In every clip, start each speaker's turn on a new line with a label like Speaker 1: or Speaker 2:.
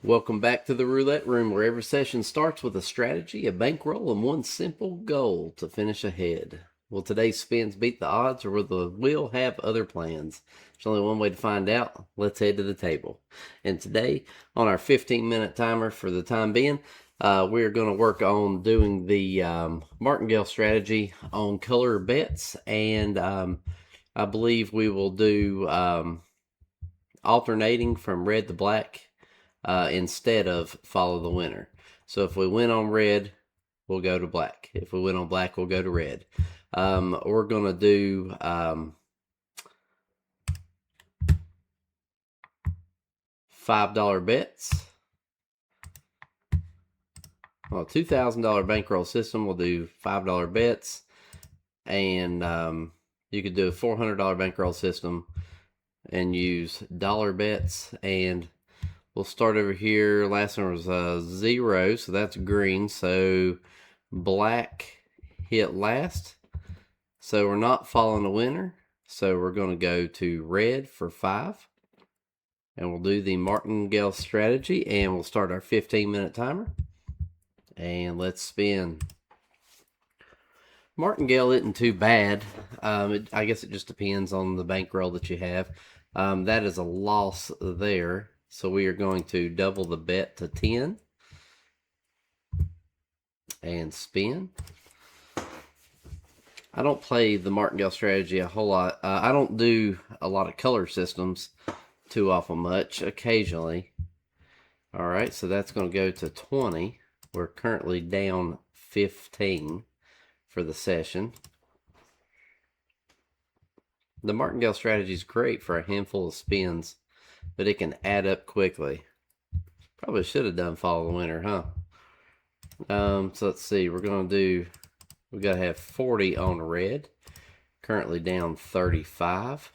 Speaker 1: Welcome back to the Roulette Room, where every session starts with a strategy, a bankroll, and one simple goal to finish ahead. Will today's spins beat the odds, or will the wheel have other plans? There's only one way to find out. Let's head to the table. And today, on our 15-minute timer for the time being, we're going to work on doing the Martingale strategy on color bets, and I believe we will do alternating from red to black instead of follow the winner. So if we win on red, we'll go to black. If we win on black, we'll go to red. We're going to do $5 bets. Well, $2,000 bankroll system. We'll do $5 bets. And you could do a $400 bankroll system and use dollar bets. And we'll start over here. Last one was 0, so that's green. So black hit last. So we're not following the winner. So we're going to go to red for 5. And we'll do the Martingale strategy. And we'll start our 15-minute timer. And let's spin. Martingale isn't too bad. I guess it just depends on the bankroll that you have. That is a loss there. So we are going to double the bet to 10. And spin. I don't play the Martingale strategy a whole lot. I don't do a lot of color systems too awful much, occasionally. All right, so that's going to go to 20. We're currently down 15 for the session. The Martingale strategy is great for a handful of spins, but it can add up quickly. Probably should have done follow the winner, huh? So let's see. We're going to do, we got to have 40 on red. Currently down 35.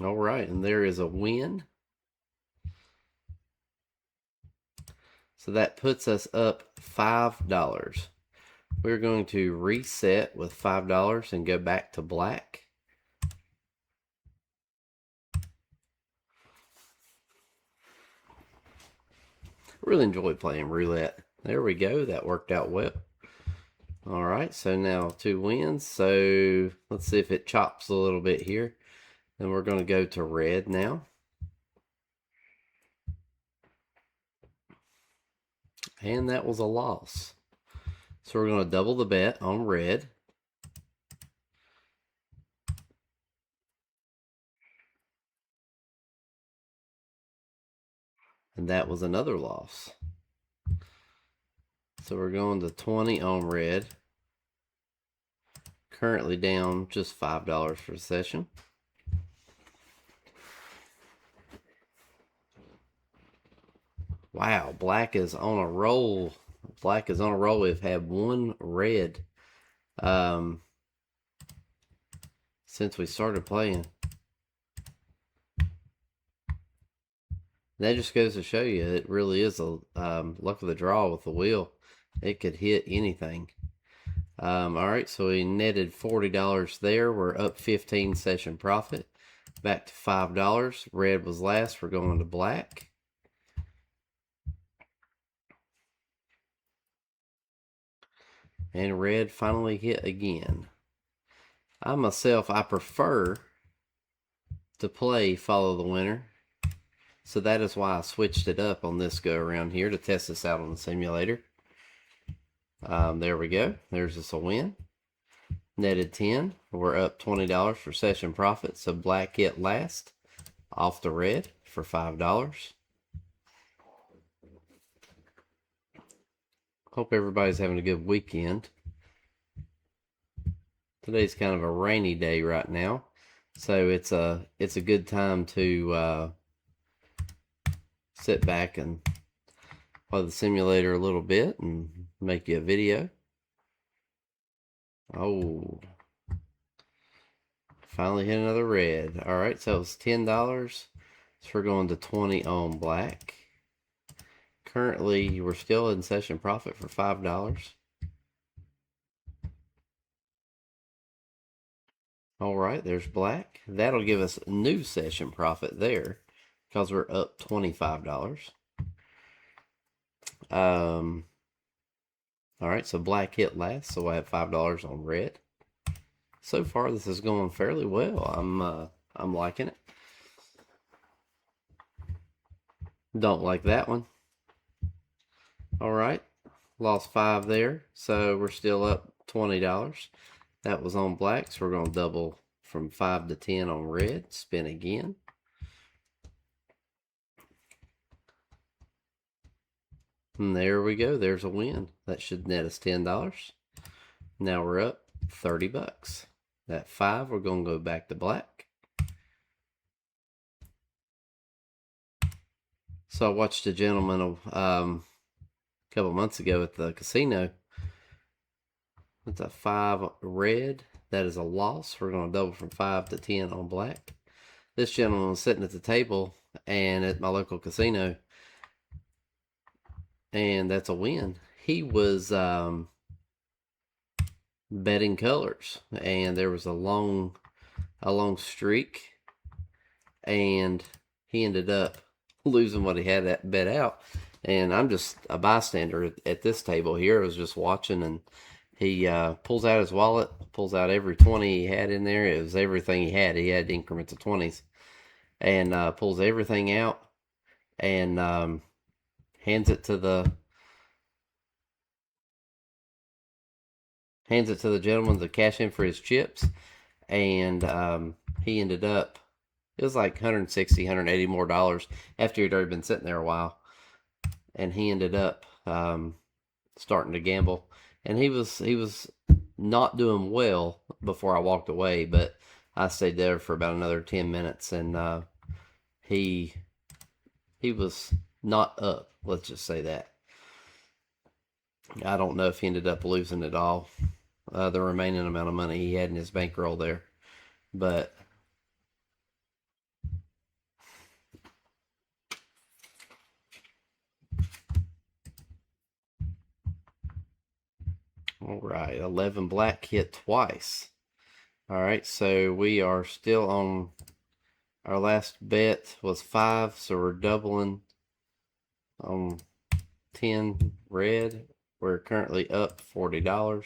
Speaker 1: All right, and there is a win. So that puts us up $5. We're going to reset with $5 and go back to black. Really enjoy playing roulette. There we go. That worked out well. All right, so now 2 wins. So let's see if it chops a little bit here. Then we're going to go to red now. And that was a loss. So we're going to double the bet on red. And that was another loss. So we're going to 20 on red. Currently down just $5 for the session. Wow, black is on a roll. Black is on a roll. We've had one red since we started playing. That just goes to show you it really is a luck of the draw with the wheel. It could hit anything. All right, so we netted $40 there. We're up 15 session profit. Back to $5. Red was last. We're going to black. And red finally hit again. I myself, I prefer to play follow the winner. So that is why I switched it up on this go around here to test this out on the simulator. There we go. There's us a win. Netted 10. We're up $20 for session profit. So black hit last off the red for $5. Hope everybody's having a good weekend. Today's kind of a rainy day right now, so it's a good time to sit back and play the simulator a little bit and make you a video. Oh, finally hit another red. All right, so it's $10. So we're going to 20 on black. Currently, we're still in session profit for $5. All right, there's black. That'll give us new session profit there because we're up $25. All right, so black hit last, so I have $5 on red. So far, this is going fairly well. I'm liking it. Don't like that one. All right, lost 5 there, so we're still up $20. That was on black, so we're going to double from 5 to 10 on red. Spin again. And there we go. There's a win. That should net us $10. Now we're up $30. That 5, we're going to go back to black. So I watched a gentleman a couple months ago at the casino. It's a 5 red. That is a loss. We're going to double from 5 to 10 on black. This gentleman was sitting at the table and at my local casino, and that's a win. He was betting colors, and there was a long streak, and he ended up losing what he had that bet out. And I'm just a bystander at this table here. I was just watching, and he pulls out his wallet, pulls out every 20 he had in there. It was everything he had. He had increments of 20s, and pulls everything out and hands it to the gentleman to cash in for his chips. And he ended up, it was like $160, $180 more after he'd already been sitting there a while. And he ended up starting to gamble. And he was not doing well before I walked away, but I stayed there for about another 10 minutes, and he was not up, let's just say that. I don't know if he ended up losing it all, the remaining amount of money he had in his bankroll there. But all right, 11 black hit twice. All right, so we are still on, our last bet was 5, so we're doubling on 10 red. We're currently up $40.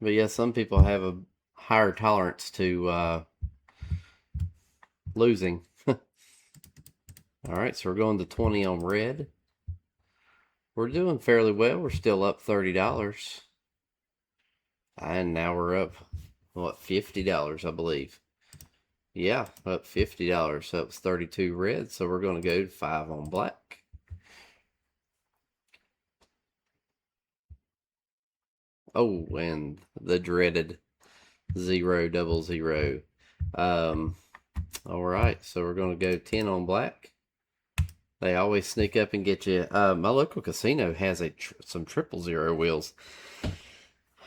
Speaker 1: But yeah, some people have a higher tolerance to losing. All right, so we're going to 20 on red. We're doing fairly well. We're still up $30. And now we're up, what, $50, I believe. Yeah, up $50. That was 32 red, so we're going to go to 5 on black. Oh, and the dreaded 0 double 0. All right, so we're going to go 10 on black. They always sneak up and get you. My local casino has some 000 wheels.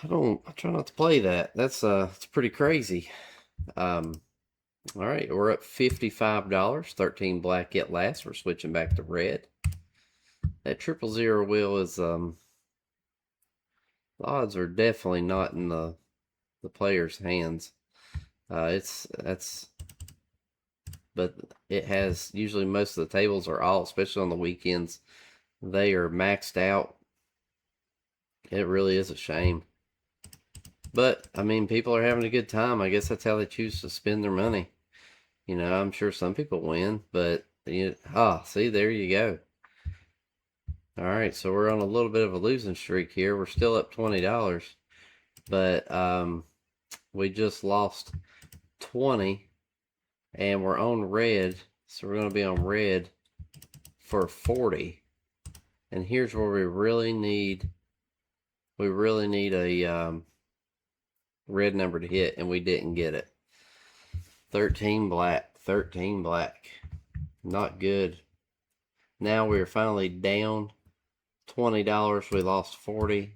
Speaker 1: I try not to play that. It's pretty crazy. All right, we're up $55. 13 black at last. We're switching back to red. That 000 wheel is the odds are definitely not in the player's hands. But it has, usually most of the tables are all, especially on the weekends, they are maxed out. It really is a shame. But, I mean, people are having a good time. I guess that's how they choose to spend their money. You know, I'm sure some people win, but, see, there you go. All right, so we're on a little bit of a losing streak here. We're still up $20, but we just lost 20. And we're on red, so we're going to be on red for 40. And here's where we really need a red number to hit, and we didn't get it. 13 black, 13 black. Not good. Now we're finally down $20. We lost 40.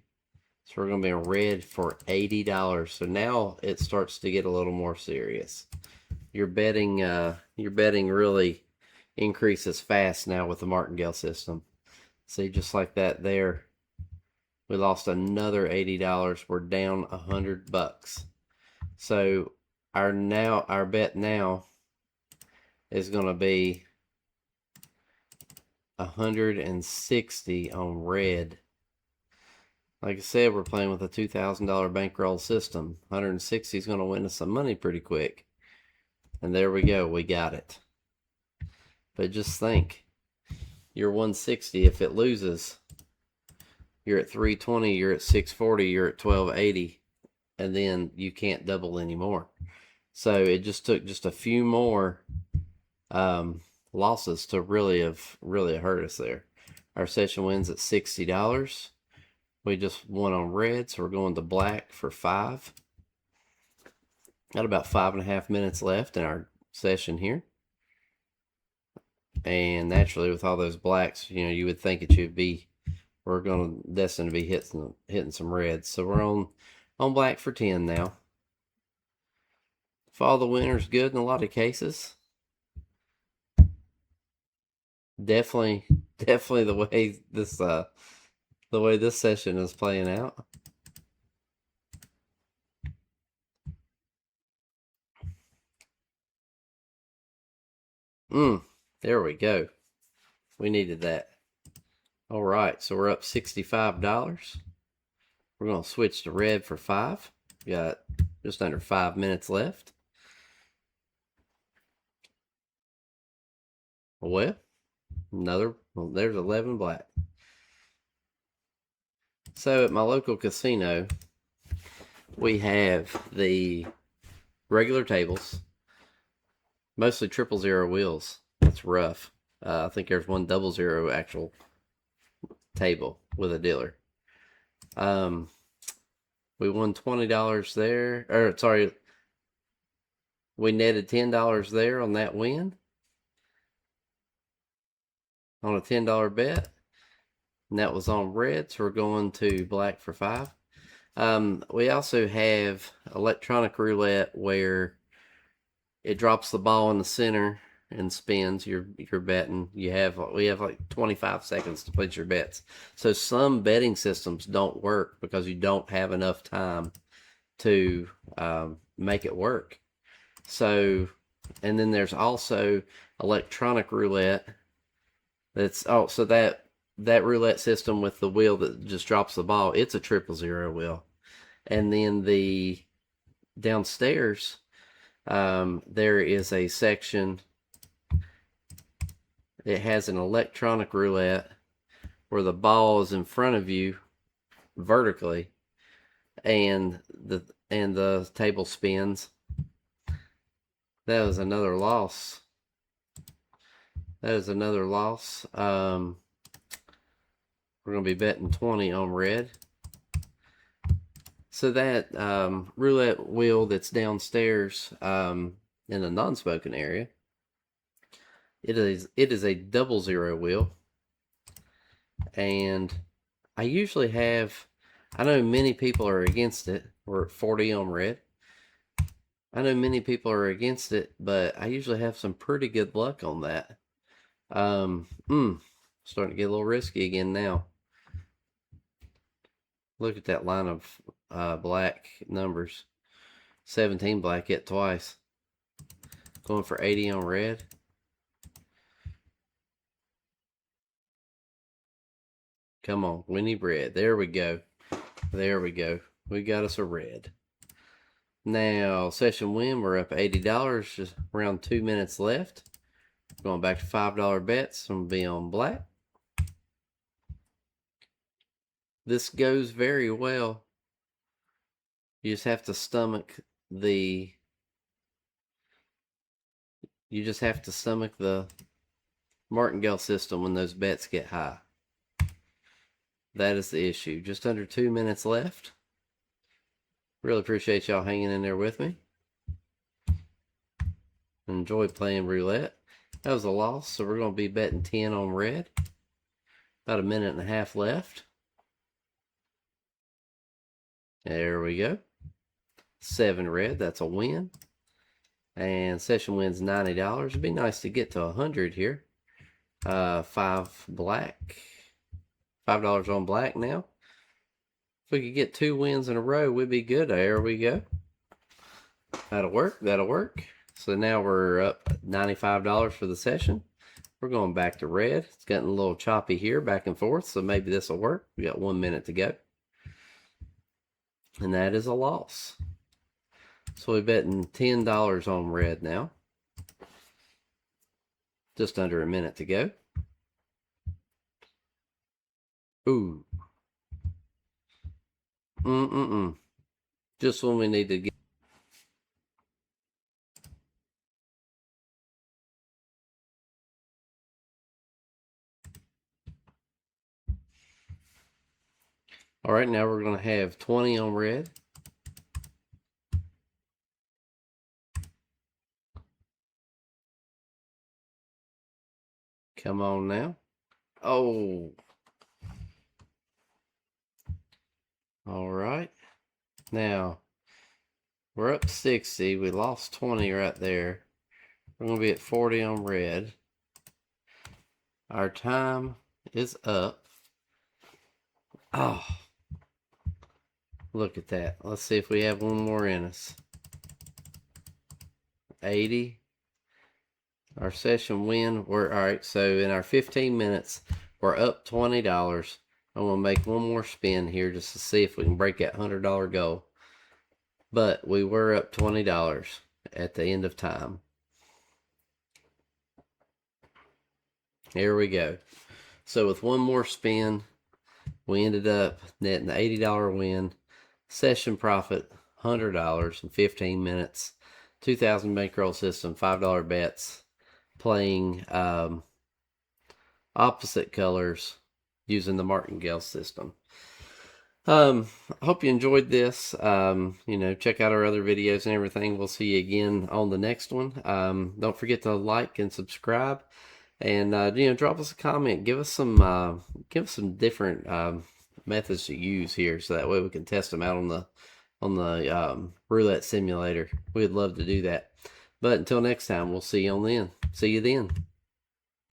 Speaker 1: So we're going to be in red for $80. So now it starts to get a little more serious. Your betting really increases fast now with the Martingale system. See, just like that there, we lost another $80. We're down $100. So our bet now is going to be 160 on red. Like I said, we're playing with a $2,000 bankroll system. 160 is going to win us some money pretty quick. And there we go, we got it. But just think, you're 160. If it loses, you're at 320, you're at 640, you're at 1280, and then you can't double anymore. So it just took just a few more losses to really hurt us there. Our session wins at $60. We just won on red, so we're going to black for 5. Got about 5.5 minutes left in our session here. And naturally, with all those blacks, you know, you would think we're going to destined to be hitting some reds. So we're on black for 10 now. Follow the winner's good in a lot of cases. Definitely the way this session is playing out. There we go. We needed that. All right, so we're up $65. We're going to switch to red for 5. We got just under 5 minutes left. Well, there's 11 black. So at my local casino, we have the regular tables, mostly 000 wheels. That's rough. I think there's one 00 actual table with a dealer. We won $20 there, or sorry, we netted $10 there on that win on a $10 bet, and that was on red, so we're going to black for 5. We also have electronic roulette where it drops the ball in the center and spins. You're betting. We have like 25 seconds to place your bets. So some betting systems don't work because you don't have enough time to make it work. So, and then there's also electronic roulette. So that roulette system with the wheel that just drops the ball, it's a 000 wheel. And then the downstairs, there is a section. It has an electronic roulette where the ball is in front of you vertically, and the table spins. That was another loss. That is another loss. We're going to be betting 20 on red. So that roulette wheel that's downstairs in the non-smoking area, it is a 00 wheel. And I usually have, I know many people are against it. We're at 40 on red. I know many people are against it, but I usually have some pretty good luck on that. Starting to get a little risky again now. Look at that line of black numbers. 17 black hit twice. Going for 80 on red. Come on, we need red. There we go. There we go. We got us a red. Now, session win, we're up $80. Just around 2 minutes left. Going back to $5 bets. I'm going to be on black. This goes very well. You just have to stomach the Martingale system when those bets get high. That is the issue. Just under 2 minutes left. Really appreciate y'all hanging in there with me. Enjoy playing roulette. That was a loss, so we're going to be betting 10 on red. About a minute and a half left. There we go. 7 red, that's a win. And session wins $90. It'd be nice to get to 100 here. 5 black. $5 on black now. If we could get 2 wins in a row, we'd be good. There we go. That'll work. That'll work. So now we're up $95 for the session. We're going back to red. It's getting a little choppy here, back and forth, so maybe this will work. We got 1 minute to go. And that is a loss. So we're betting $10 on red now. Just under a minute to go. Ooh. Just when we need to get. All right, now we're going to have 20 on red. Come on now. Oh. All right. Now, we're up 60. We lost 20 right there. We're going to be at 40 on red. Our time is up. Oh. Look at that. Let's see if we have one more in us. 80. Our session win. We're all right. So in our 15 minutes, we're up $20. I'm gonna make one more spin here just to see if we can break that $100 goal. But we were up $20 at the end of time. Here we go. So with one more spin, we ended up netting the $80 win. Session profit, $100 in 15 minutes. 2000 bankroll system, $5 bets. Playing opposite colors using the Martingale system. I hope you enjoyed this. Check out our other videos and everything. We'll see you again on the next one. Don't forget to like and subscribe, and drop us a comment. Give us some different methods to use here, so that way we can test them out on the roulette simulator. We'd love to do that. But until next time, we'll see you then.